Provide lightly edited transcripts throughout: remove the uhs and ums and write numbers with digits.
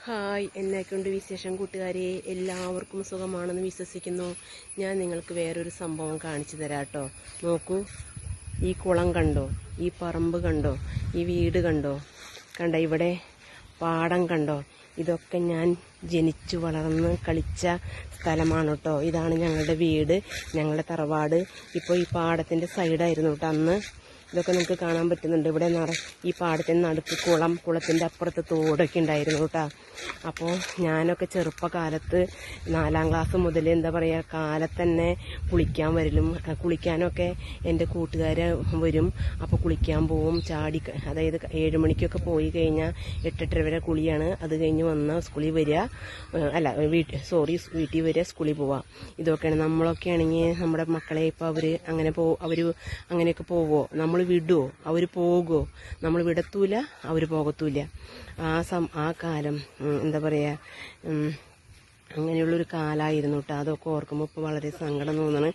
Hi, എന്നൊക്കെയുണ്ട് വിശേഷം കൂട്ടുകാരെ? എല്ലാവർക്കും സുഖമാണെന്ന് വിശ്വസിക്കുന്നു. ഞാൻ നിങ്ങൾക്ക് വേറൊരു സംഭവം കാണിച്ചു തരാം കേട്ടോ. നോക്കൂ, ഈ കുളം കണ്ടോ? ഈ പറമ്പ് കണ്ടോ? ഈ വീട് കണ്ടോ? ഇവിടെ പാടം കണ്ടോ? ഇതൊക്കെ ഞാൻ ജനിച്ചു വളർന്ന് കളിച്ച സ്ഥലമാണ് കേട്ടോ. ഇതാണ് ഞങ്ങളുടെ വീട്, ഞങ്ങളുടെ തറവാട്. ഇപ്പോൾ ഈ പാടത്തിൻ്റെ സൈഡായിരുന്നു കേട്ടോ അന്ന്. ഇതൊക്കെ നിങ്ങൾക്ക് കാണാൻ പറ്റുന്നുണ്ട്. ഇവിടെ ഈ പാടത്തിൻ്റെ നടുക്ക് കുളത്തിൻ്റെ അപ്പുറത്ത് തോടൊക്കെ ഉണ്ടായിരുന്നു കേട്ടോ. അപ്പോൾ ഞാനൊക്കെ ചെറുപ്പകാലത്ത് 4ാം ക്ലാസ് മുതൽ എന്താ പറയുക, കാലത്തന്നെ കുളിക്കാനൊക്കെ എൻ്റെ കൂട്ടുകാർ വരും. അപ്പോൾ കുളിക്കാൻ പോവും, അതായത് 7 മണിക്കൊക്കെ പോയി കഴിഞ്ഞാൽ 8:30 വരെ കുളിയാണ്. അത് കഴിഞ്ഞ് വന്ന് സ്കൂളിൽ വരിക, വീട്ടിൽ വരിക, സ്കൂളിൽ പോവുക. ഇതൊക്കെയാണ്. നമ്മളൊക്കെ ആണെങ്കിൽ നമ്മുടെ മക്കളെ ഇപ്പോൾ അവർ അങ്ങനെയൊക്കെ പോവുമോ? നമ്മൾ വിടുമോ? അവർ പോകുമോ? നമ്മൾ വിടത്തൂല, അവർ പോകത്തൂല. ആ കാലം എന്താ പറയുക, അങ്ങനെയുള്ളൊരു കാലമായിരുന്നു കേട്ടോ. അതൊക്കെ ഓർക്കുമ്പോൾ ഇപ്പോൾ വളരെ സങ്കടം തോന്നുന്നു.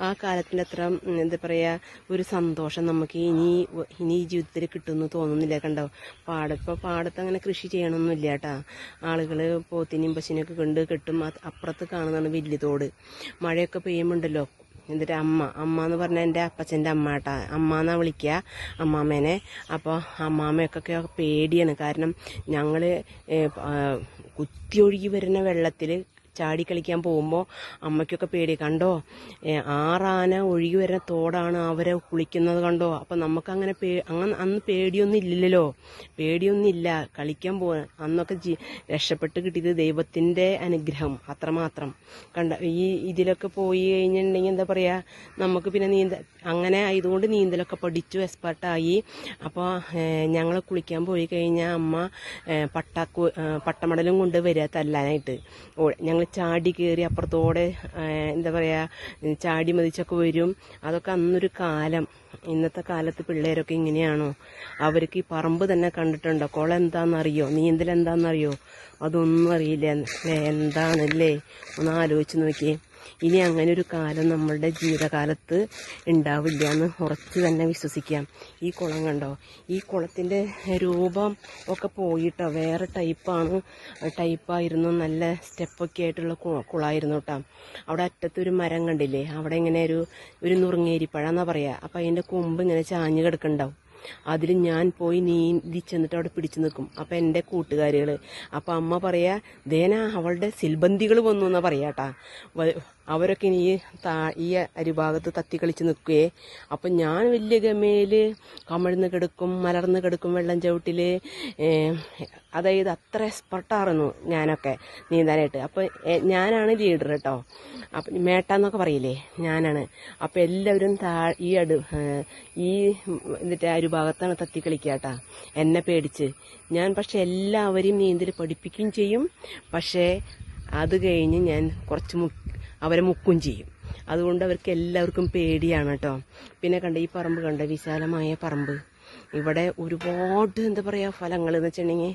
ആ കാലത്തിൻ്റെ അത്ര എന്താ പറയുക, ഒരു സന്തോഷം നമുക്ക് ഇനി ഈ ജീവിതത്തിൽ കിട്ടുമെന്ന് തോന്നുന്നില്ല. കണ്ടോ, ഇപ്പോൾ പാടത്ത് അങ്ങനെ കൃഷി ചെയ്യണമൊന്നുമില്ല കേട്ടോ. ആളുകൾ പോത്തിനെയും പശുവിനെയൊക്കെ കെട്ടും. അപ്പുറത്ത് കാണുന്നതാണ് വലിയ തോട്. മഴയൊക്കെ പെയ്യുമ്പോണ്ടല്ലോ, എന്നിട്ട് അമ്മ എന്ന് പറഞ്ഞാൽ എൻ്റെ അപ്പച്ചൻ്റെ അമ്മ കേട്ടാ. അമ്മ എന്നാ വിളിക്കുക അമ്മാമ്മേനെ. അപ്പോൾ അമ്മാമ്മയൊക്കെ പേടിയാണ്. കാരണം ഞങ്ങൾ കുത്തിയൊഴുകി വരുന്ന വെള്ളത്തിൽ ചാടി കളിക്കാൻ പോകുമ്പോൾ അമ്മയ്ക്കൊക്കെ പേടി. കണ്ടോ, 6 ആന ഒഴുകി വരുന്ന തോടാണ് അവരെ കുളിക്കുന്നത് കണ്ടോ. അപ്പം നമുക്കങ്ങനെ അന്ന് പേടിയൊന്നുമില്ല. കളിക്കാൻ അന്നൊക്കെ രക്ഷപ്പെട്ട് കിട്ടിയത് ദൈവത്തിൻ്റെ അനുഗ്രഹം അത്രമാത്രം. ഇതിലൊക്കെ പോയി കഴിഞ്ഞിട്ടുണ്ടെങ്കിൽ എന്താ പറയുക, നമുക്ക് പിന്നെ അങ്ങനെ ആയതുകൊണ്ട് നീന്തലൊക്കെ പഠിച്ചു, എക്സ്പെർട്ടായി. അപ്പോൾ ഞങ്ങൾ കുളിക്കാൻ പോയി കഴിഞ്ഞാൽ അമ്മ പട്ടമടലും കൊണ്ട് വരിക തല്ലാനായിട്ട്. ഞങ്ങൾ ചാടി കയറി അപ്പുറത്തോടെ എന്താ പറയുക, ചാടി മതിച്ചൊക്കെ വരും. അതൊക്കെ അന്നൊരു കാലം. ഇന്നത്തെ കാലത്ത് പിള്ളേരൊക്കെ ഇങ്ങനെയാണോ? അവർക്ക് ഈ പറമ്പ് തന്നെ കണ്ടിട്ടുണ്ടോ? കുളം എന്താണെന്നറിയോ? നീന്തൽ എന്താണെന്നറിയോ? അതൊന്നും അറിയില്ല. എന്താണല്ലേ, ഒന്ന് ആലോചിച്ച് നോക്കിയേ. ഇനി അങ്ങനെ ഒരു കാലം നമ്മളുടെ ജീവിതകാലത്ത് ഉണ്ടാവില്ല എന്ന് ഉറച്ചു തന്നെ വിശ്വസിക്കാം. ഈ കുളം കണ്ടോ? ഈ കുളത്തിൻ്റെ രൂപം ഒക്കെ പോയിട്ടോ, വേറെ ടൈപ്പായിരുന്നു. നല്ല സ്റ്റെപ്പൊക്കെ ആയിട്ടുള്ള കുളമായിരുന്നു കേട്ടോ. അവിടെ അറ്റത്തൊരു മരം കണ്ടില്ലേ? അവിടെ ഇങ്ങനെ ഒരു നുറുങ്ങേരിപ്പഴം എന്നാ പറയുക. അപ്പം അതിൻ്റെ കൊമ്പ് ഇങ്ങനെ ചാഞ്ഞ് കിടക്കുന്നുണ്ടാവും. അതിൽ ഞാൻ പോയി നീന്തി ചെന്നിട്ട് അവിടെ പിടിച്ചു നിൽക്കും. അപ്പം എൻ്റെ കൂട്ടുകാരികൾ, അപ്പം അമ്മ പറയാ, ദേന അവളുടെ സിൽബന്തികൾ വന്നു എന്നാ പറയാട്ടാ. അവരൊക്കെ ഈ അരിഭാഗത്ത് തത്തിക്കളിച്ച് നിൽക്കുകയെ. അപ്പം ഞാൻ വലിയ ഗമയിൽ കമഴ്ന്ന് കിടക്കും, മലർന്ന് കിടക്കും വെള്ളം ചവിട്ടിൽ. അതായത് അത്ര എക്സ്പെർട്ടായിരുന്നു ഞാനൊക്കെ നീന്താനായിട്ട്. അപ്പം ഞാനാണ് ലീഡർ കേട്ടോ. അപ്പം മേട്ടാന്നൊക്കെ പറയില്ലേ, ഞാനാണ്. അപ്പം എല്ലാവരും എന്നിട്ട് അരുഭാഗത്താണ് തത്തിക്കളിക്കുക കേട്ടാ, എന്നെ പേടിച്ച്. ഞാൻ പക്ഷെ എല്ലാവരെയും നീന്തൽ പഠിപ്പിക്കുകയും ചെയ്യും. പക്ഷേ അത് കഴിഞ്ഞ് ഞാൻ അവരെ മുക്കും ചെയ്യും. അതുകൊണ്ട് അവർക്ക് എല്ലാവർക്കും പേടിയാണ് കേട്ടോ. പിന്നെ ഈ പറമ്പ് വിശാലമായ പറമ്പ്. ഇവിടെ ഒരുപാട് എന്താ പറയുക ഫലങ്ങൾ എന്ന് വെച്ചിട്ടുണ്ടെങ്കിൽ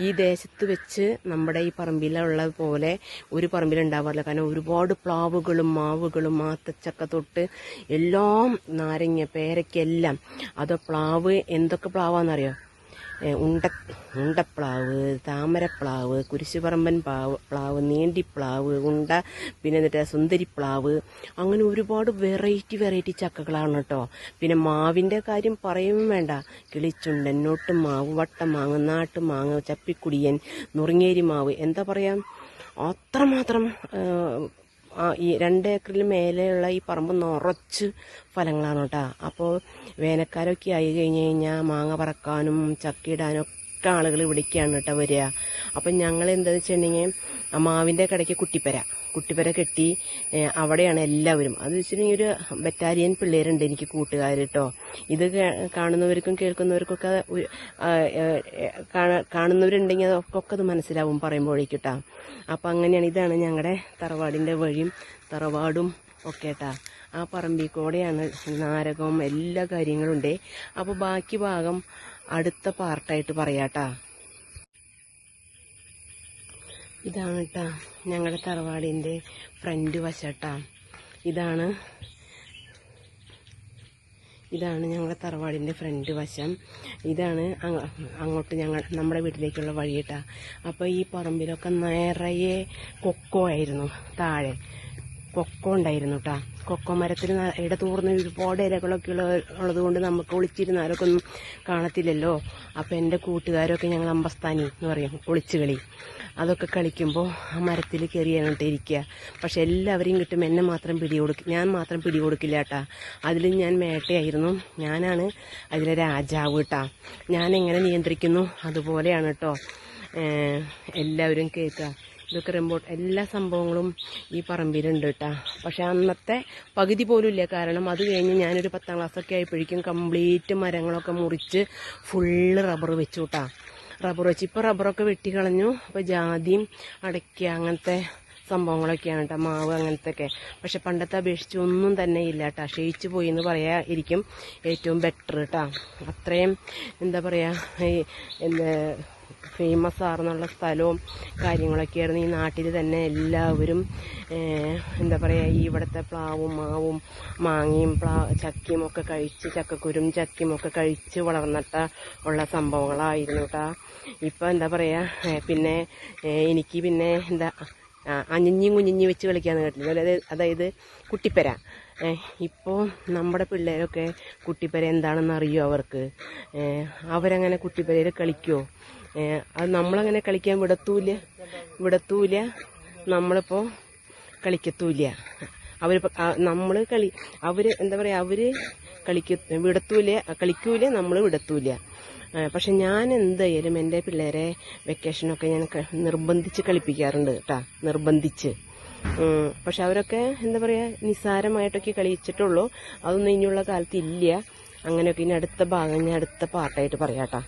ഈ ദേശത്ത് വെച്ച് നമ്മുടെ ഈ പറമ്പിലുള്ളത് പോലെ ഒരു പറമ്പിലുണ്ടാവാറില്ല. കാരണം ഒരുപാട് പ്ലാവുകളും മാവുകളും മാത്തച്ചക്ക തൊട്ട് എല്ലാം, നാരങ്ങ പേരയ്ക്കെല്ലാം. അതോ പ്ലാവ് എന്തൊക്കെ പ്ലാവാന്നറിയോ? ഉണ്ടപ്ലാവ്, താമരപ്ലാവ്, കുരിശുപറമ്പൻ പ്ലാവ്, നീണ്ടിപ്ലാവ്, പിന്നെ എന്നിട്ട് സുന്ദരിപ്ലാവ്. അങ്ങനെ ഒരുപാട് വെറൈറ്റി ചക്കകളാണ് കേട്ടോ. പിന്നെ മാവിൻ്റെ കാര്യം പറയും വേണ്ട. കിളിച്ചുണ്ടൻ, നോട്ടുമാവ്, വട്ടമാങ്ങ, നാട്ടുമാങ്ങ, ചപ്പിക്കുടിയൻ, നുറുങ്ങേരി മാവ്, എന്താ പറയാ, അത്രമാത്രം ഈ 2 ഏക്കറിൽ മേലെയുള്ള ഈ പറമ്പ് നിറച്ച് ഫലങ്ങളാണ് കേട്ടോ. അപ്പോൾ വേനൽക്കാലമൊക്കെ ആയി കഴിഞ്ഞ് കഴിഞ്ഞാൽ മാങ്ങ പറക്കാനും ചക്കയിടാനും ഒക്കെ ആളുകൾ ഇവിടേക്കാണ് കേട്ടോ വരിക. അപ്പം ഞങ്ങൾ എന്താണെന്ന് വെച്ചിട്ടുണ്ടെങ്കിൽ മാവിൻ്റെ കടയ്ക്ക് കുട്ടിപ്പര കെട്ടി അവിടെയാണ് എല്ലാവരും. അത് വെച്ചിട്ടുണ്ടെങ്കിൽ ഒരു ബറ്റാലിയൻ പിള്ളേരുണ്ട് എനിക്ക് കൂട്ടുകാർ കേട്ടോ. ഇത് കാണുന്നവർക്കും കേൾക്കുന്നവർക്കൊക്കെ കാണുന്നവരുണ്ടെങ്കിൽ അതൊക്കെ അത് മനസ്സിലാവും പറയുമ്പോഴേക്കിട്ടാ. അപ്പം അങ്ങനെയാണ്. ഇതാണ് ഞങ്ങളുടെ തറവാടിൻ്റെ വഴിയും തറവാടും ഒക്കെ കേട്ടാ. ആ പറമ്പിൽ കൂടെയാണ് നാരകവും എല്ലാ കാര്യങ്ങളും ഉണ്ട്. അപ്പോൾ ബാക്കി ഭാഗം അടുത്ത പാർട്ടായിട്ട് പറയാട്ടാ. ഇതാണ് കേട്ടാ ഞങ്ങളുടെ തറവാടിൻ്റെ ഫ്രണ്ട് വശട്ടാ. ഇതാണ് ഞങ്ങളുടെ തറവാടിൻ്റെ ഫ്രണ്ട് വശം. ഇതാണ് അങ്ങോട്ട് നമ്മുടെ വീട്ടിലേക്കുള്ള വഴി കേട്ടാ. അപ്പോൾ ഈ പറമ്പിലൊക്കെ നിറയെ കൊക്കോ ആയിരുന്നു. താഴെ കൊക്കോ ഉണ്ടായിരുന്നു കേട്ടാ. കൊക്കോ മരത്തിന് ഇടതൂർന്ന് ഒരുപാട് ഇലകളൊക്കെ ഉള്ളത് കൊണ്ട് നമുക്ക് ഒളിച്ചിരുന്നാലൊക്കെ ഒന്നും കാണത്തില്ലല്ലോ. അപ്പോൾ എൻ്റെ കൂട്ടുകാരൊക്കെ ഞങ്ങൾ അമ്പസ്ഥാനി എന്ന് പറയും, ഒളിച്ചുകളി. അതൊക്കെ കളിക്കുമ്പോൾ ആ മരത്തിൽ കയറിയാണ് ഇരിക്കുക. പക്ഷെ എല്ലാവരെയും കിട്ടും, എന്നെ മാത്രം ഞാൻ മാത്രം പിടികൊടുക്കില്ല കേട്ടാ. അതിലും ഞാൻ മേട്ടയായിരുന്നു. ഞാനാണ് അതിലെ രാജാവ് കേട്ടാ. ഞാൻ എങ്ങനെ നിയന്ത്രിക്കുന്നു അതുപോലെയാണ് കേട്ടോ. എല്ലാവരും കേൾക്കുക. ഇതൊക്കെ എല്ലാ സംഭവങ്ങളും ഈ പറമ്പിലുണ്ട് കേട്ടാ. പക്ഷെ അന്നത്തെ പകുതി പോലും ഇല്ല. കാരണം അത് കഴിഞ്ഞ് ഞാനൊരു 10ാം ക്ലാസ്സൊക്കെ ആയപ്പോഴേക്കും കംപ്ലീറ്റ് മരങ്ങളൊക്കെ മുറിച്ച് ഫുള്ള് റബ്ബർ വെച്ചു കേട്ടാ. റബ്ബർ വെച്ച് ഇപ്പോൾ റബ്ബറൊക്കെ വെട്ടിക്കളഞ്ഞു. അപ്പോൾ ജാതിയും അടയ്ക്ക അങ്ങനത്തെ സംഭവങ്ങളൊക്കെയാണ് കേട്ടോ, മാവ് അങ്ങനത്തെ ഒക്കെ. പക്ഷെ പണ്ടത്തെ അപേക്ഷിച്ച് ഒന്നും തന്നെ ഇല്ല കേട്ടോ. ക്ഷയിച്ചു പോയി എന്ന് പറയാതിരിക്കും ഏറ്റവും ബെറ്റർ കേട്ടോ. അത്രയും എന്താ പറയുക, ഫേമസ് ആർന്നുള്ള സ്ഥലവും കാര്യങ്ങളൊക്കെയായിരുന്നു. ഈ നാട്ടിൽ തന്നെ എല്ലാവരും എന്താ പറയുക, ഈ ഇവിടുത്തെ പ്ലാവും മാവും മാങ്ങയും ചക്കയും ഒക്കെ കഴിച്ച്, ചക്കക്കുരും ചക്കയും ഒക്കെ കഴിച്ച് വളർന്നിട്ട ഉള്ള സംഭവങ്ങളായിരുന്നു കേട്ടോ. ഇപ്പം എന്താ പറയുക, പിന്നെ എനിക്ക് പിന്നെ എന്താ അഞ്ഞിഞ്ഞും കുഞ്ഞിഞ്ഞി വെച്ച് കളിക്കാന്ന് കേട്ടില്ല, അതായത് കുട്ടിപ്പര. ഇപ്പോൾ നമ്മുടെ പിള്ളേരൊക്കെ കുട്ടിപ്പര എന്താണെന്ന് അറിയുമോ അവർക്ക്? അവരങ്ങനെ കുട്ടിപ്പരയിൽ കളിക്കുമോ? അത് നമ്മളങ്ങനെ കളിക്കാൻ വിടത്തൂല, നമ്മളിപ്പോൾ കളിക്കത്തൂല്ല. അവർ എന്താ പറയുക, അവർ കളിക്കൂല, നമ്മൾ വിടത്തൂല. പക്ഷെ ഞാൻ എന്തായാലും എൻ്റെ പിള്ളേരെ വെക്കേഷനൊക്കെ ഞാൻ നിർബന്ധിച്ച് കളിപ്പിക്കാറുണ്ട് കേട്ടോ, നിർബന്ധിച്ച്. പക്ഷെ അവരൊക്കെ എന്താ പറയുക, നിസ്സാരമായിട്ടൊക്കെ കളിച്ചിട്ടുള്ളൂ. അതൊന്നും ഇനിയുള്ള കാലത്ത് ഇല്ല. അങ്ങനെയൊക്കെ ഇനി അടുത്ത ഭാഗം ഞാൻ അടുത്ത പാട്ടായിട്ട് പറയാം കേട്ടോ.